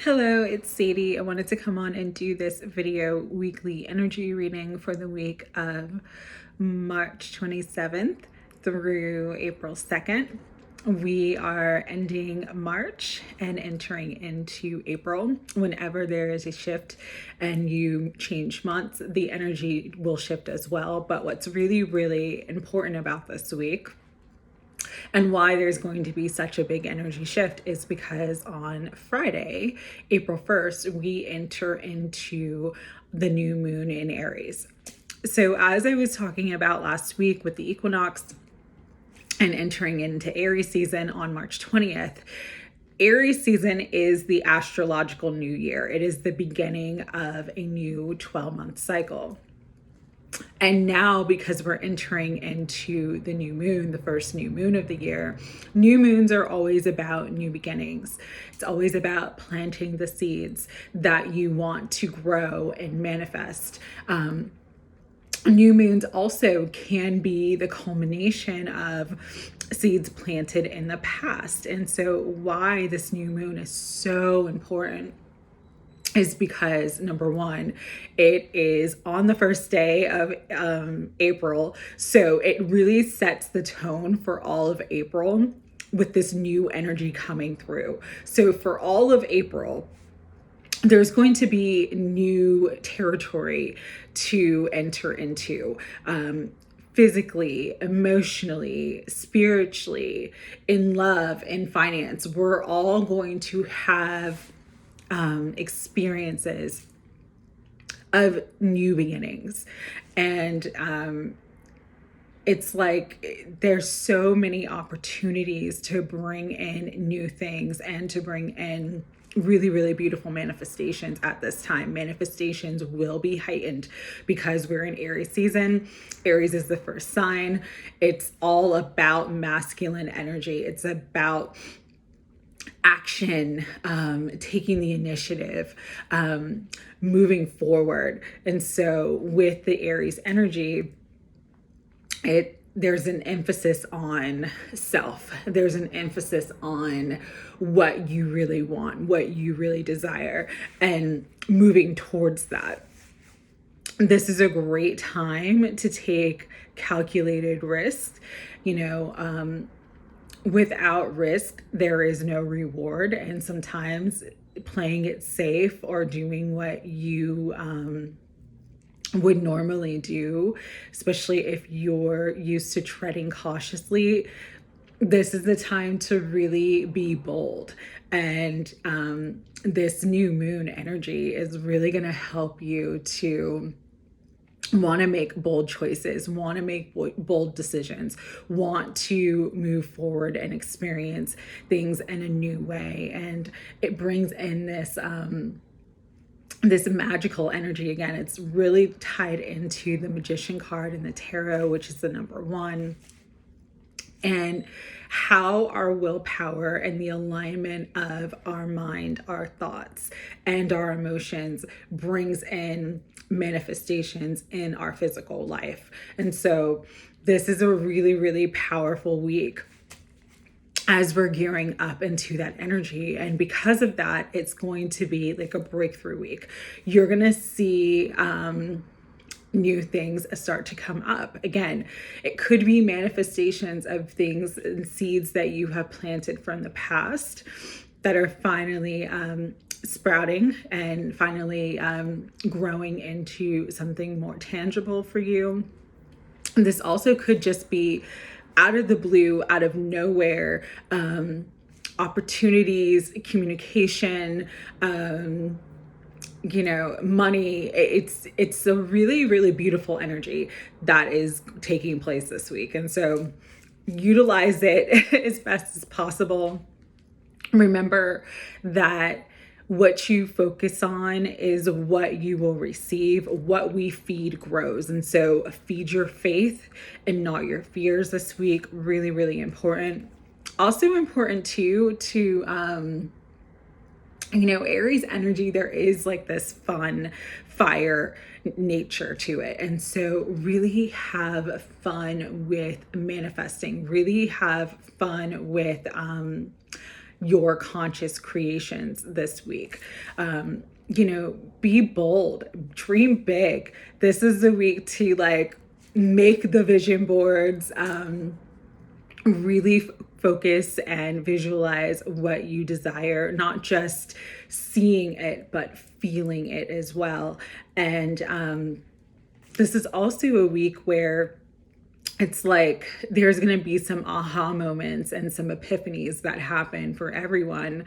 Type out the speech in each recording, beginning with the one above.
Hello, it's Sadie. I wanted to come on and do this video weekly energy reading for the week of March 27th through April 2nd. We are ending March and entering into April. Whenever there is a shift and you change months, the energy will shift as well. But what's really, really important about this week and why there's going to be such a big energy shift is because on Friday, April 1st, we enter into the new moon in Aries. So as I was talking about last week with the equinox and entering into Aries season on March 20th, Aries season is the astrological new year. It is the beginning of a new 12-month cycle. And now, because we're entering into the new moon, the first new moon of the year, new moons are always about new beginnings. It's always about planting the seeds that you want to grow and manifest. New moons also can be the culmination of seeds planted in the past. And so why this new moon is so important is because, number one, it is on the first day of April. So it really sets the tone for all of April with this new energy coming through. So for all of April, there's going to be new territory to enter into. Physically, emotionally, spiritually, in love, in finance, we're all going to have experiences of new beginnings. And it's like there's so many opportunities to bring in new things and to bring in really, really beautiful manifestations at this time. Manifestations will be heightened because we're in Aries season. Aries is the first sign. It's all about masculine energy. It's about action, taking the initiative, moving forward. And so with the Aries energy, there's an emphasis on self. There's an emphasis on what you really want, what you really desire, and moving towards that. This is a great time to take calculated risks. Without risk, there is no reward. And sometimes playing it safe or doing what you would normally do, especially if you're used to treading cautiously, this is the time to really be bold. And this new moon energy is really going to help you to want to make bold choices, want to make bold decisions, want to move forward and experience things in a new way. And it brings in this magical energy. Again, it's really tied into the Magician card in the tarot, which is the number one. And how our willpower and the alignment of our mind, our thoughts, and our emotions brings in manifestations in our physical life. And so this is a really, really powerful week as we're gearing up into that energy. And because of that, it's going to be like a breakthrough week. You're going to see new things start to come up. Again, it could be manifestations of things and seeds that you have planted from the past that are finally sprouting and finally growing into something more tangible for you. This also could just be out of the blue, out of nowhere, opportunities, communication, money. It's a really, really beautiful energy that is taking place this week. And so utilize it as best as possible. Remember that what you focus on is what you will receive. What we feed grows. And so feed your faith and not your fears this week. Really, really important. Also important too, to, Aries energy, there is like this fun fire nature to it. And so really have fun with manifesting, really have fun with your conscious creations this week. You know, be bold, dream big. This is the week to like make the vision boards, really focus and visualize what you desire, not just seeing it, but feeling it as well. And this is also a week where it's like there's going to be some aha moments and some epiphanies that happen for everyone.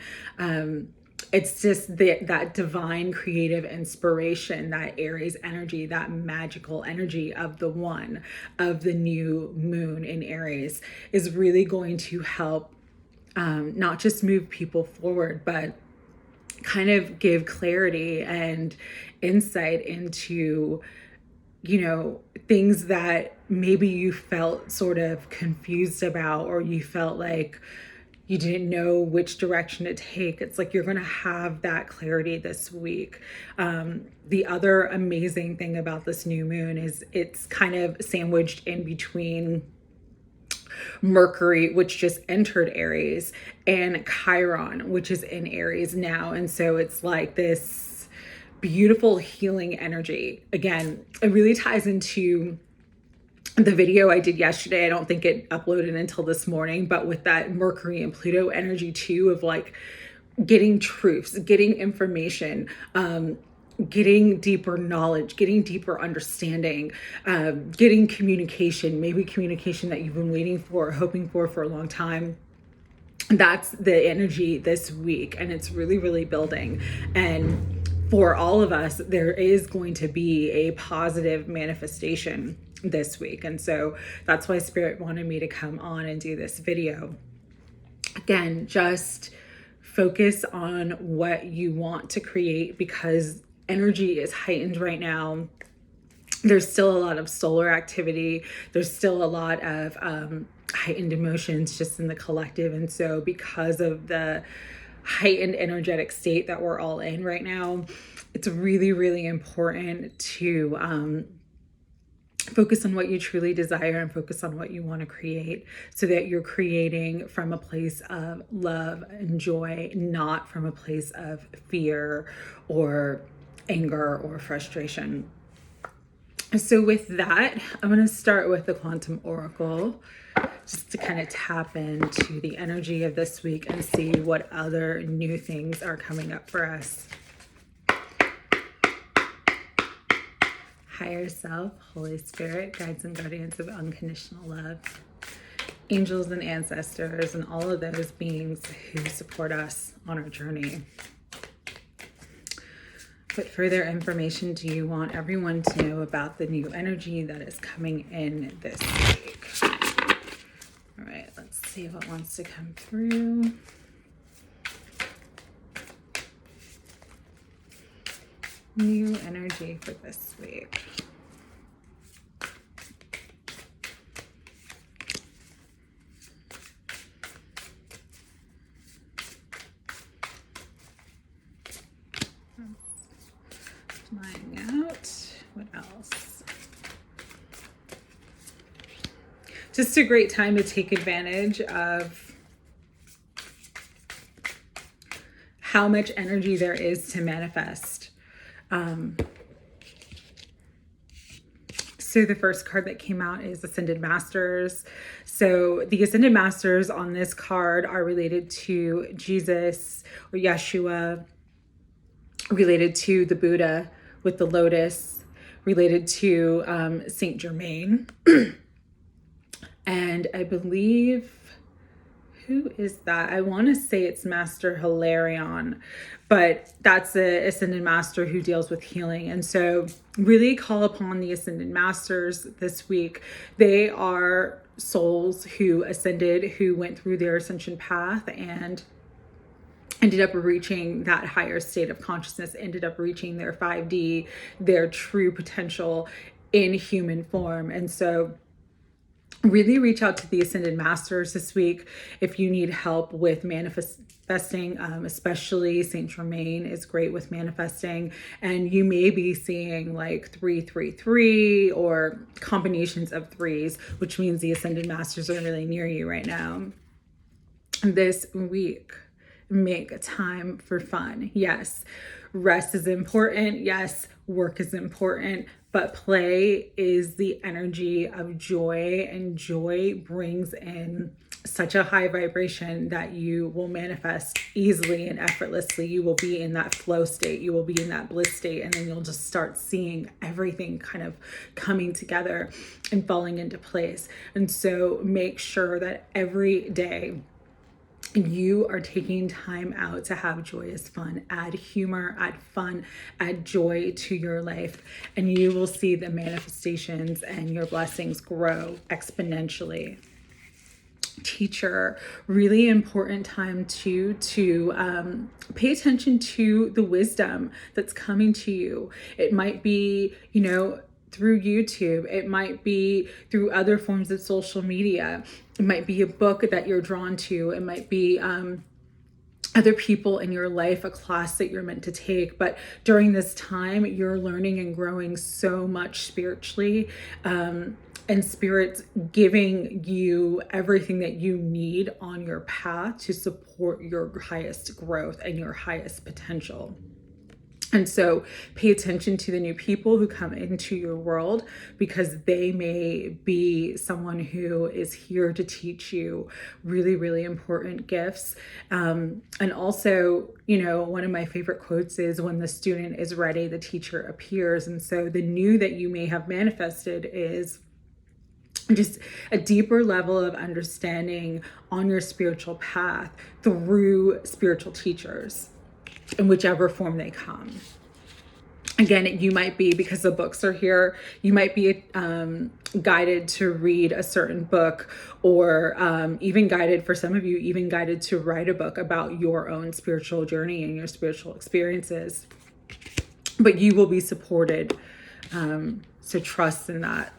It's just that divine creative inspiration, that Aries energy, that magical energy of the one, of the new moon in Aries is really going to help not just move people forward, but kind of give clarity and insight into, you know, things that maybe you felt sort of confused about, or you felt like you didn't know which direction to take. It's like you're going to have that clarity this week. The other amazing thing about this new moon is it's kind of sandwiched in between Mercury, which just entered Aries, and Chiron, which is in Aries now. And so it's like this beautiful healing energy. Again, it really ties into the video I did yesterday. I don't think it uploaded until this morning, but with that Mercury and Pluto energy too, of like getting truths, getting information, getting deeper knowledge, getting deeper understanding, getting communication, maybe communication that you've been waiting for, hoping for a long time. That's the energy this week, and it's really, really building. And for all of us, there is going to be a positive manifestation this week. And so that's why Spirit wanted me to come on and do this video. Again, just focus on what you want to create, because energy is heightened right now. There's still a lot of solar activity. There's still a lot of heightened emotions just in the collective. And so because of the heightened energetic state that we're all in right now, it's really, really important to focus on what you truly desire and focus on what you want to create, so that you're creating from a place of love and joy, not from a place of fear or anger or frustration. So with that, I'm going to start with the Quantum Oracle, just to kind of tap into the energy of this week and see what other new things are coming up for us. Higher self, Holy Spirit, guides and guardians of unconditional love, angels and ancestors, and all of those beings who support us on our journey. What further information do you want everyone to know about the new energy that is coming in this week? All right, let's see what wants to come through. New energy for this week. Flying out. What else? Just a great time to take advantage of how much energy there is to manifest. So the first card that came out is Ascended Masters. So the Ascended Masters on this card are related to Jesus or Yeshua, related to the Buddha with the lotus, related to Saint Germain. And I believe, who is that? I want to say it's Master Hilarion, but that's a Ascended Master who deals with healing. And so really call upon the Ascended Masters this week. They are souls who ascended, who went through their ascension path and ended up reaching that higher state of consciousness, ended up reaching their 5D, their true potential in human form. And so really reach out to the Ascended Masters this week if you need help with manifesting, especially Saint Germain is great with manifesting. And you may be seeing like 333 or combinations of threes, which means the Ascended Masters are really near you right now. This week, make time for fun. Yes, rest is important. Yes, work is important, but play is the energy of joy, and joy brings in such a high vibration that you will manifest easily and effortlessly. You will be in that flow state, you will be in that bliss state, and then you'll just start seeing everything kind of coming together and falling into place. And so make sure that every day you are taking time out to have joyous fun. Add humor, add fun, add joy to your life, and you will see the manifestations and your blessings grow exponentially. Teacher, really important time to pay attention to the wisdom that's coming to you. It might be, through YouTube. It might be through other forms of social media. It might be a book that you're drawn to. It might be other people in your life, a class that you're meant to take. But during this time, you're learning and growing so much spiritually, and Spirit's giving you everything that you need on your path to support your highest growth and your highest potential. And so pay attention to the new people who come into your world, because they may be someone who is here to teach you really, really important gifts. And also, one of my favorite quotes is, when the student is ready, the teacher appears. And so the new that you may have manifested is just a deeper level of understanding on your spiritual path through spiritual teachers, in whichever form they come. Again, you might be, because the books are here, you might be guided to read a certain book, or even guided, for some of you, even guided to write a book about your own spiritual journey and your spiritual experiences. But you will be supported, so trust in that.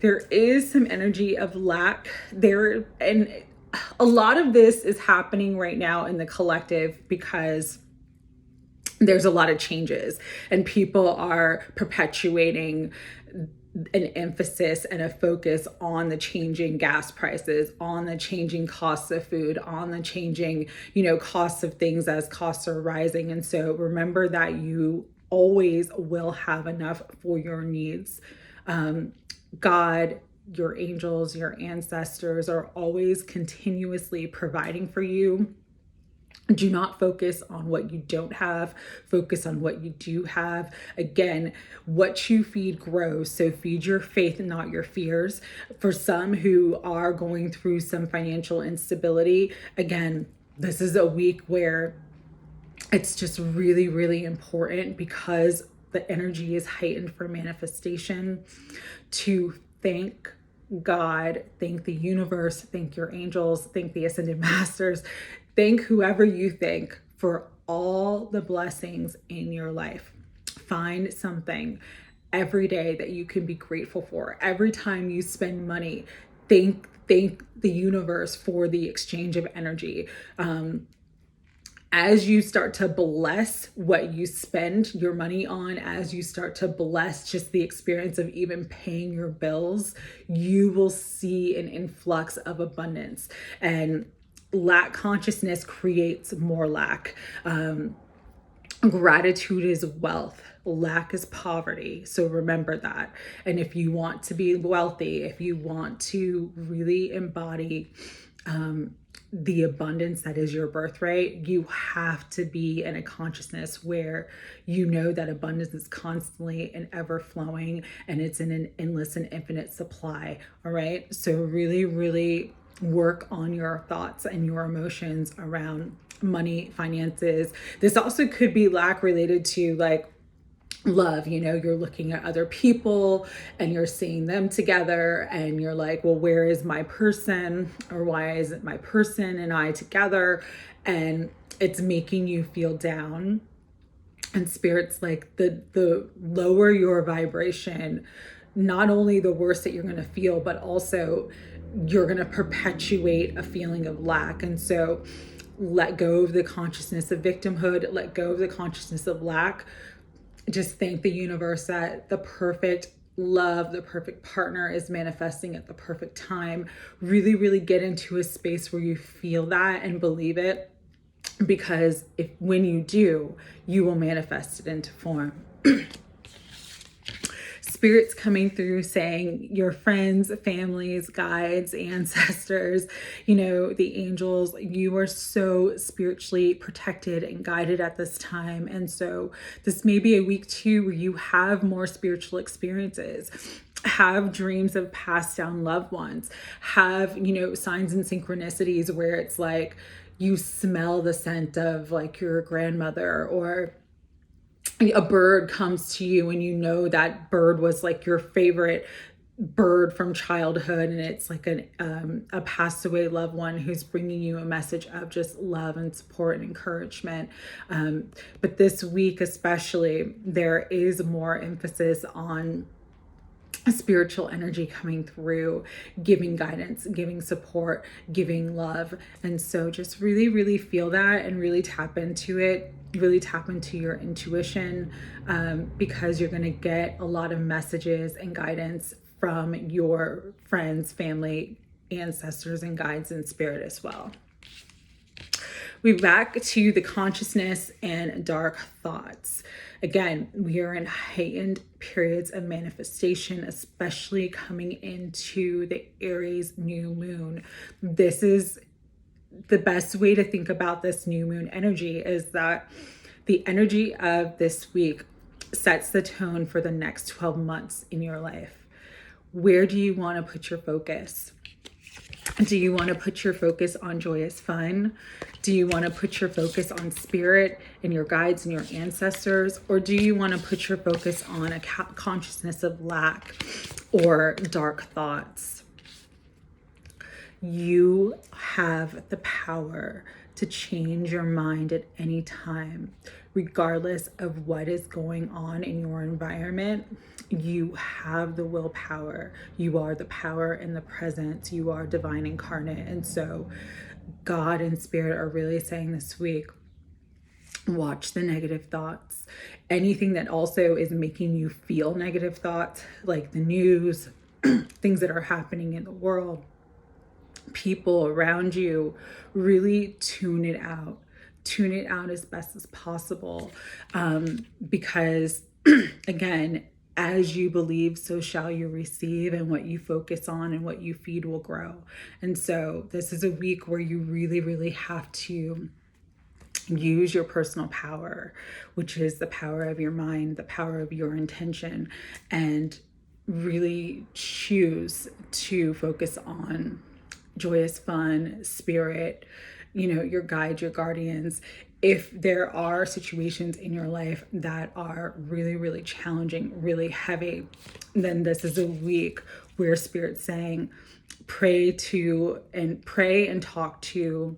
There is some energy of lack there, and a lot of this is happening right now in the collective because there's a lot of changes, and people are perpetuating an emphasis and a focus on the changing gas prices, on the changing costs of food, on the changing, costs of things as costs are rising. And so remember that you always will have enough for your needs. God, your angels, your ancestors are always continuously providing for you. Do not focus on what you don't have. Focus on what you do have. Again, what you feed grows. So feed your faith and not your fears. For some who are going through some financial instability, again, this is a week where it's just really, really important, because the energy is heightened for manifestation, to thank God, thank the universe, thank your angels, thank the ascended masters, thank whoever you thank for all the blessings in your life. Find something every day that you can be grateful for. Every time you spend money, thank the universe for the exchange of energy. As you start to bless what you spend your money on, as you start to bless just the experience of even paying your bills, you will see an influx of abundance. And lack consciousness creates more lack. Gratitude is wealth. Lack is poverty. So remember that. And if you want to be wealthy, if you want to really embody the abundance that is your birthright, you have to be in a consciousness where you know that abundance is constantly and ever flowing, and it's in an endless and infinite supply. All right. So really, really work on your thoughts and your emotions around money, finances. This also could be lack related to love. You're looking at other people and you're seeing them together, and you're like, well, where is my person? Or why isn't my person and I together? And it's making you feel down. And Spirit's like, the lower your vibration, not only the worse that you're going to feel, but also you're going to perpetuate a feeling of lack. And so let go of the consciousness of victimhood, let go of the consciousness of lack. Just thank the universe that the perfect love, the perfect partner is manifesting at the perfect time. Really, really get into a space where you feel that and believe it. because when you do, you will manifest it into form. Spirits coming through saying your friends, families, guides, ancestors, the angels, you are so spiritually protected and guided at this time. And so this may be a week too where you have more spiritual experiences, have dreams of passed down loved ones, have, signs and synchronicities where it's like you smell the scent of like your grandmother, or a bird comes to you and that bird was like your favorite bird from childhood, and it's like a passed away loved one who's bringing you a message of just love and support and encouragement. But this week especially, there is more emphasis on spiritual energy coming through, giving guidance, giving support, giving love. And so just really, really feel that and really tap into it, really tap into your intuition, because you're going to get a lot of messages and guidance from your friends, family, ancestors, and guides in spirit as well. We're back to the consciousness and dark thoughts. Again, we are in heightened periods of manifestation, especially coming into the Aries New Moon. This is the best way to think about this new moon energy, is that the energy of this week sets the tone for the next 12 months in your life. Where do you want to put your focus? Do you want to put your focus on joyous fun? Do you want to put your focus on spirit and your guides and your ancestors? Or do you want to put your focus on a consciousness of lack or dark thoughts? You have the power to change your mind at any time, regardless of what is going on in your environment. You have the willpower. You are the power in the present. You are divine incarnate. And so God and spirit are really saying this week, watch the negative thoughts. Anything that also is making you feel negative thoughts, like the news, things that are happening in the world, people around you, really tune it out. Tune it out as best as possible. Because again, as you believe, so shall you receive, and what you focus on and what you feed will grow. And so this is a week where you really, really have to use your personal power, which is the power of your mind, the power of your intention, and really choose to focus on joyous fun, spirit, your guide, your guardians. If there are situations in your life that are really, really challenging, really heavy, then this is a week where Spirit's saying, pray and talk to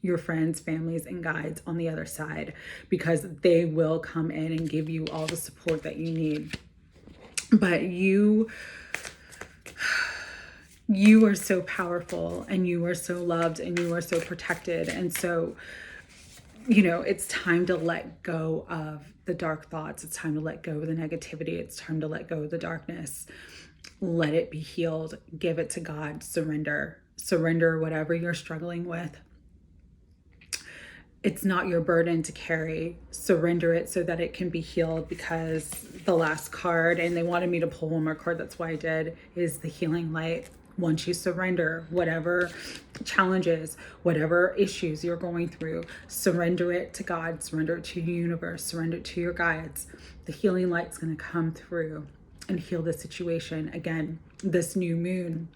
your friends, families, and guides on the other side, because they will come in and give you all the support that you need. But you are so powerful, and you are so loved, and you are so protected. And so, it's time to let go of the dark thoughts. It's time to let go of the negativity. It's time to let go of the darkness. Let it be healed. Give it to God. Surrender whatever you're struggling with. It's not your burden to carry. Surrender it so that it can be healed, because the last card, and they wanted me to pull one more card, that's why I did, is the healing light. Once you surrender whatever challenges, whatever issues you're going through, surrender it to God, surrender it to the universe, surrender it to your guides. The healing light's going to come through and heal the situation. Again, this new moon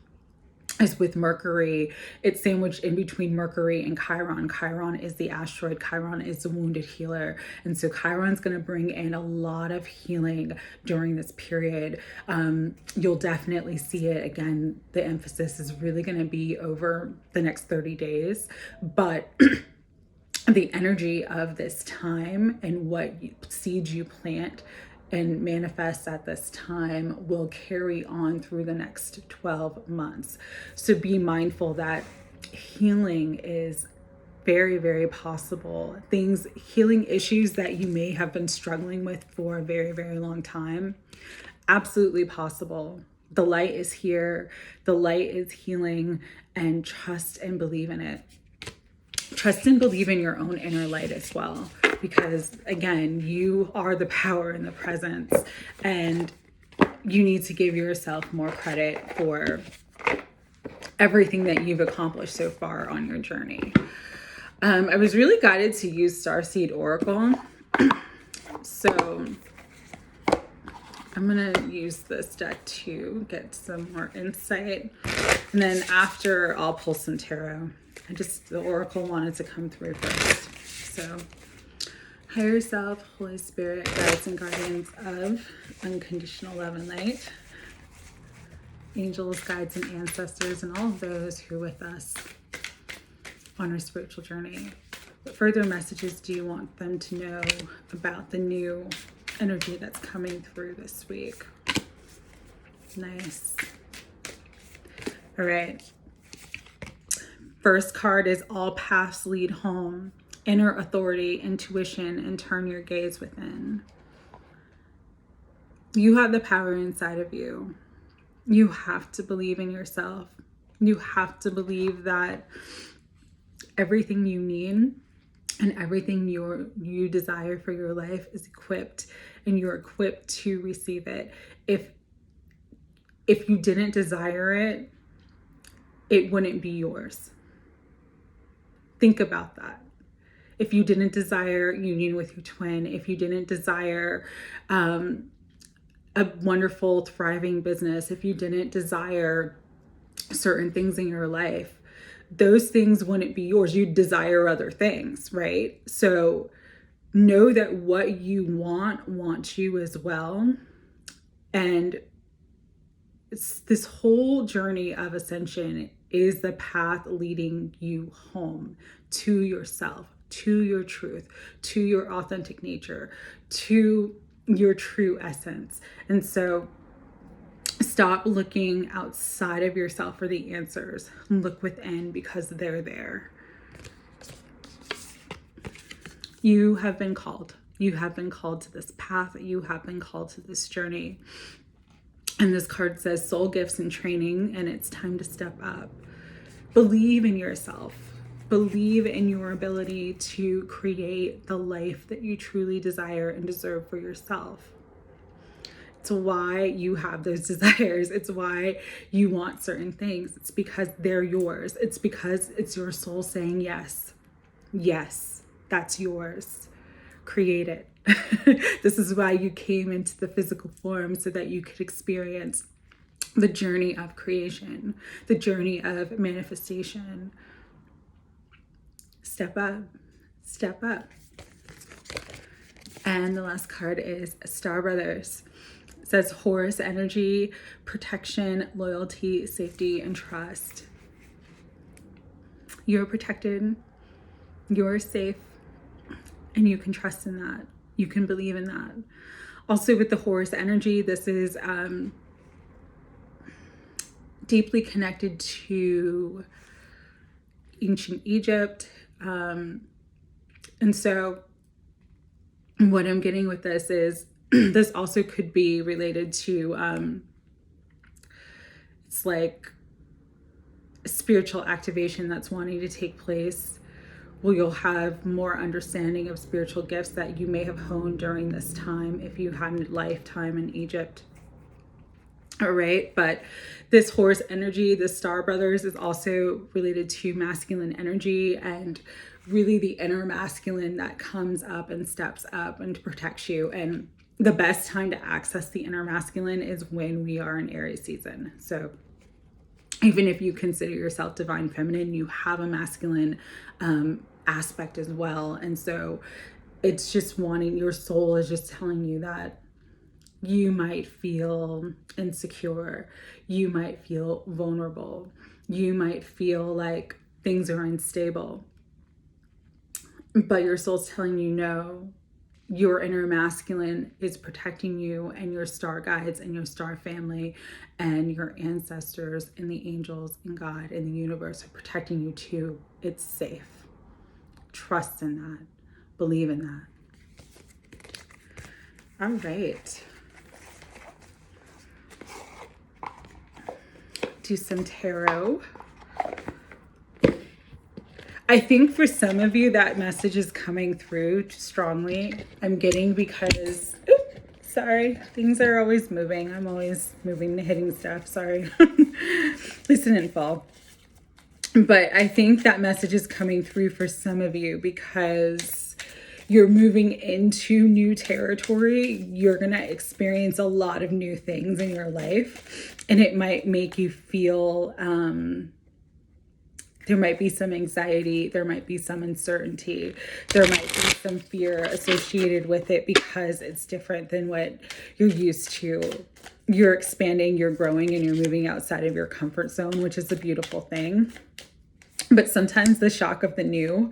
is with Mercury. It's sandwiched in between Mercury and Chiron. Chiron is the asteroid. Chiron is the wounded healer. And so Chiron's going to bring in a lot of healing during this period. You'll definitely see it. Again, the emphasis is really going to be over the next 30 days. But the energy of this time and what seeds you plant and manifest at this time will carry on through the next 12 months. So be mindful that healing is very, very possible. Healing issues that you may have been struggling with for a very, very long time, absolutely possible. The light is here. The light is healing, and trust and believe in it. trust and believe in your own inner light as well, because again, you are the power in the presence, and you need to give yourself more credit for everything that you've accomplished so far on your journey. I was really guided to use Starseed Oracle. So I'm going to use this deck to get some more insight. And then after, I'll pull some tarot. The Oracle wanted to come through first. So, higher self, Holy Spirit, guides and guardians of unconditional love and light, angels, guides, and ancestors, and all of those who are with us on our spiritual journey. What further messages do you want them to know about the new energy that's coming through this week? Nice. All right. First card is all paths lead home. Inner authority, intuition, and turn your gaze within. You have the power inside of you. You have to believe in yourself. You have to believe that everything you need and everything you desire for your life is equipped, and you're equipped to receive it. If you didn't desire it, it wouldn't be yours. Think about that. If you didn't desire union with your twin, if you didn't desire a wonderful, thriving business, if you didn't desire certain things in your life, those things wouldn't be yours. You'd desire other things, right? So know that what you want wants you as well. And this whole journey of ascension is the path leading you home to yourself, to your truth, to your authentic nature, to your true essence. And so stop looking outside of yourself for the answers. Look within, because they're there. You have been called. You have been called to this path. You have been called to this journey. And this card says soul gifts and training, and it's time to step up. Believe in yourself. Believe in your ability to create the life that you truly desire and deserve for yourself. It's why you have those desires. It's why you want certain things. It's because they're yours. It's because it's your soul saying yes. Yes, that's yours. Create it. This is why you came into the physical form, so that you could experience the journey of creation, the journey of manifestation. Step up, step up. And the last card is Star Brothers. It says Horus energy, protection, loyalty, safety, and trust. You're protected, you're safe, and you can trust in that. You can believe in that. Also with the Horus energy, this is deeply connected to ancient Egypt. And so what I'm getting with this is this also could be related to, it's like a spiritual activation that's wanting to take place. Well, you'll have more understanding of spiritual gifts that you may have honed during this time if you had a lifetime in Egypt. All right, but this Horus energy, the Star Brothers, is also related to masculine energy, and really the inner masculine that comes up and steps up and protects you. And the best time to access the inner masculine is when we are in Aries season. So even if you consider yourself divine feminine, you have a masculine aspect as well. And so it's just wanting, your soul is just telling you that you might feel insecure, you might feel vulnerable, you might feel like things are unstable, but your soul's telling you no. Your inner masculine is protecting you, and your star guides and your star family and your ancestors and the angels and God and the universe are protecting you too. It's safe. Trust in that. Believe in that. All right. Do some tarot. I think for some of you that message is coming through strongly. I'm getting because, sorry, things are always moving. I'm always moving, hitting stuff. Sorry. At least it didn't fall. But I think that message is coming through for some of you because you're moving into new territory. You're going to experience a lot of new things in your life, and it might make you feel, there might be some anxiety, there might be some uncertainty, there might be some fear associated with it because it's different than what you're used to. You're expanding, you're growing, and you're moving outside of your comfort zone, which is a beautiful thing. But sometimes the shock of the new,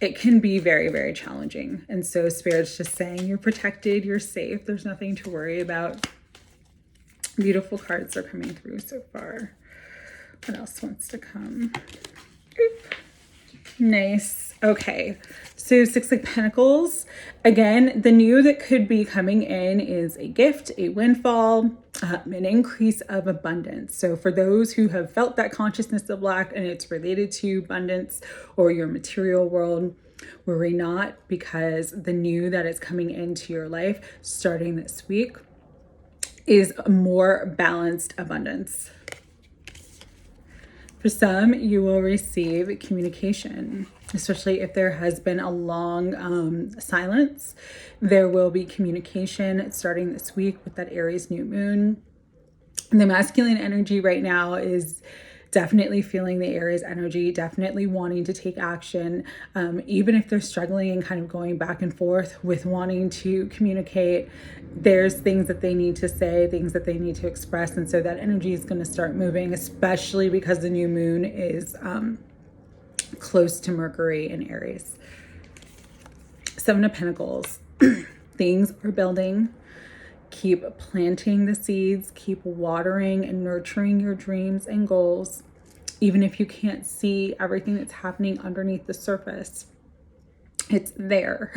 it can be very, very challenging. And so Spirit's just saying you're protected, you're safe, there's nothing to worry about. Beautiful cards are coming through so far. What else wants to come? Oop. Nice. Okay. So 6 of Pentacles. Again, the new that could be coming in is a gift, a windfall, an increase of abundance. So for those who have felt that consciousness of lack and it's related to abundance or your material world, worry not, because the new that is coming into your life starting this week is a more balanced abundance. For some, you will receive communication, especially if there has been a long silence. There will be communication starting this week with that Aries New Moon. And the masculine energy right now is definitely feeling the Aries energy, definitely wanting to take action, even if they're struggling and kind of going back and forth with wanting to communicate. There's things that they need to say, things that they need to express. And so that energy is going to start moving, especially because the new moon is close to Mercury in Aries. 7 of Pentacles. Things are building. Keep planting the seeds, keep watering and nurturing your dreams and goals, even if you can't see everything that's happening underneath the surface. It's there.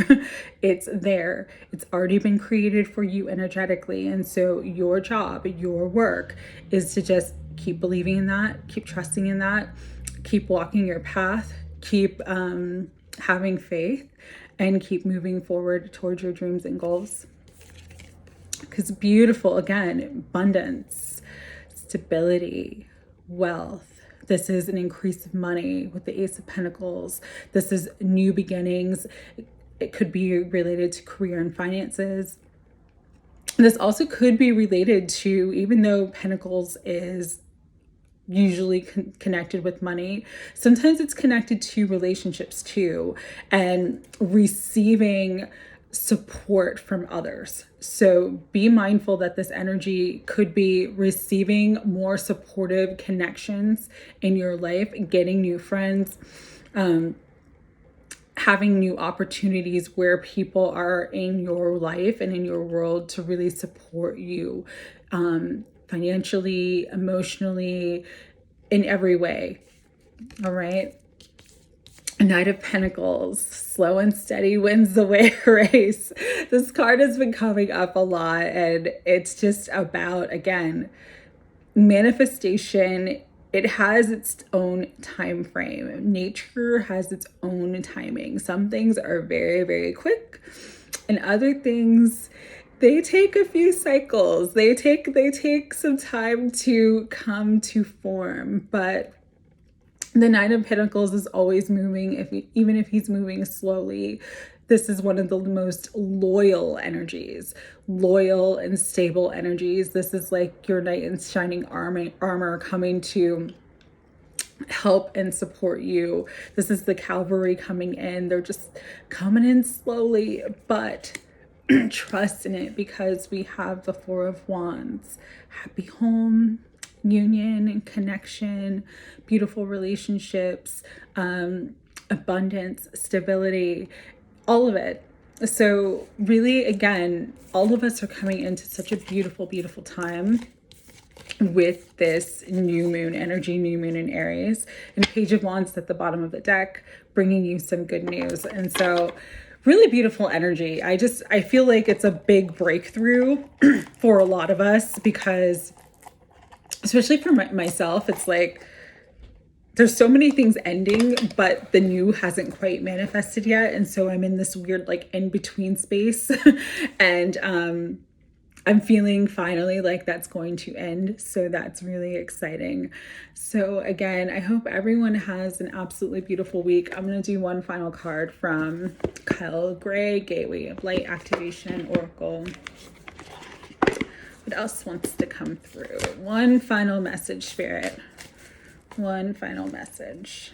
It's there. It's already been created for you energetically. And so your job, your work is to just keep believing in that, keep trusting in that, keep walking your path, keep having faith, and keep moving forward towards your dreams and goals. Because beautiful, again, abundance, stability, wealth. This is an increase of money with the Ace of Pentacles. This is new beginnings. It could be related to career and finances. This also could be related to, even though Pentacles is usually connected with money, sometimes it's connected to relationships too, and receiving support from others. So be mindful that this energy could be receiving more supportive connections in your life, getting new friends, having new opportunities where people are in your life and in your world to really support you, financially, emotionally, in every way. All right. Knight of Pentacles, slow and steady wins the race. This card has been coming up a lot, and it's just about, again, manifestation. It has its own time frame. Nature has its own timing. Some things are very, very quick, and other things, they take a few cycles. They take some time to come to form, but the Knight of Pentacles is always moving, even if he's moving slowly. This is one of the most loyal energies, loyal and stable energies. This is like your knight in shining armor coming to help and support you. This is the cavalry coming in. They're just coming in slowly, but trust in it, because we have the Four of Wands. Happy home, union and connection, beautiful relationships, abundance, stability, all of it. So really, again, all of us are coming into such a beautiful, beautiful time with this new moon energy, new moon in Aries, and Page of Wands at the bottom of the deck, bringing you some good news. And so really beautiful energy. I feel like it's a big breakthrough for a lot of us, because especially for myself, it's like there's so many things ending, but the new hasn't quite manifested yet. And so I'm in this weird like in between space. And I'm feeling finally like that's going to end. So that's really exciting. So again, I hope everyone has an absolutely beautiful week. I'm going to do one final card from Kyle Gray, Gateway of Light Activation Oracle. What else wants to come through? One final message, Spirit. One final message.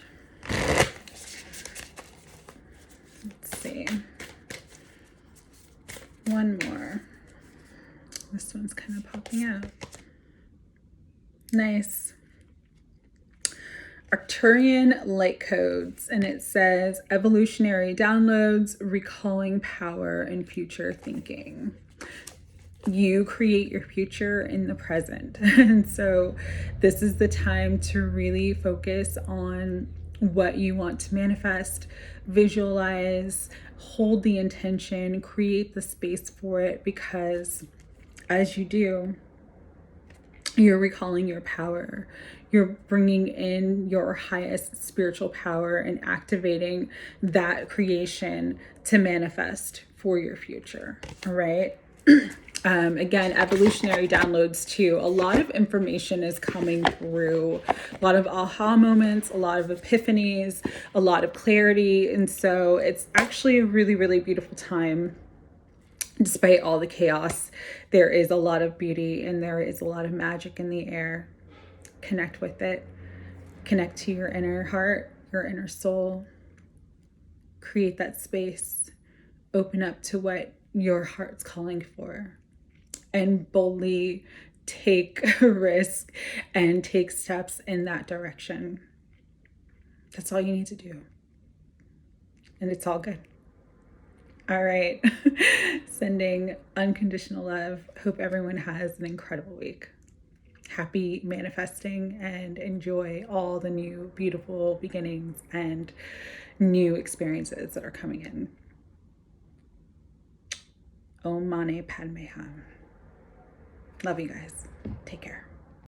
Let's see. One more. This one's kind of popping out. Nice. Arcturian light codes, and it says evolutionary downloads, recalling power and future thinking. You create your future in the present. And so this is the time to really focus on what you want to manifest, visualize, hold the intention, create the space for it, because as you do, you're recalling your power. You're bringing in your highest spiritual power and activating that creation to manifest for your future. All right. Again, evolutionary downloads too. A lot of information is coming through, a lot of aha moments, a lot of epiphanies, a lot of clarity. And so it's actually a really, really beautiful time. Despite all the chaos, there is a lot of beauty and there is a lot of magic in the air. Connect with it. Connect to your inner heart, your inner soul. Create that space. Open up to what your heart's calling for. And boldly take a risk and take steps in that direction. That's all you need to do. And it's all good. All right. Sending unconditional love. Hope everyone has an incredible week. Happy manifesting and enjoy all the new beautiful beginnings and new experiences that are coming in. Om Mani Padme Hum. Love you guys. Take care.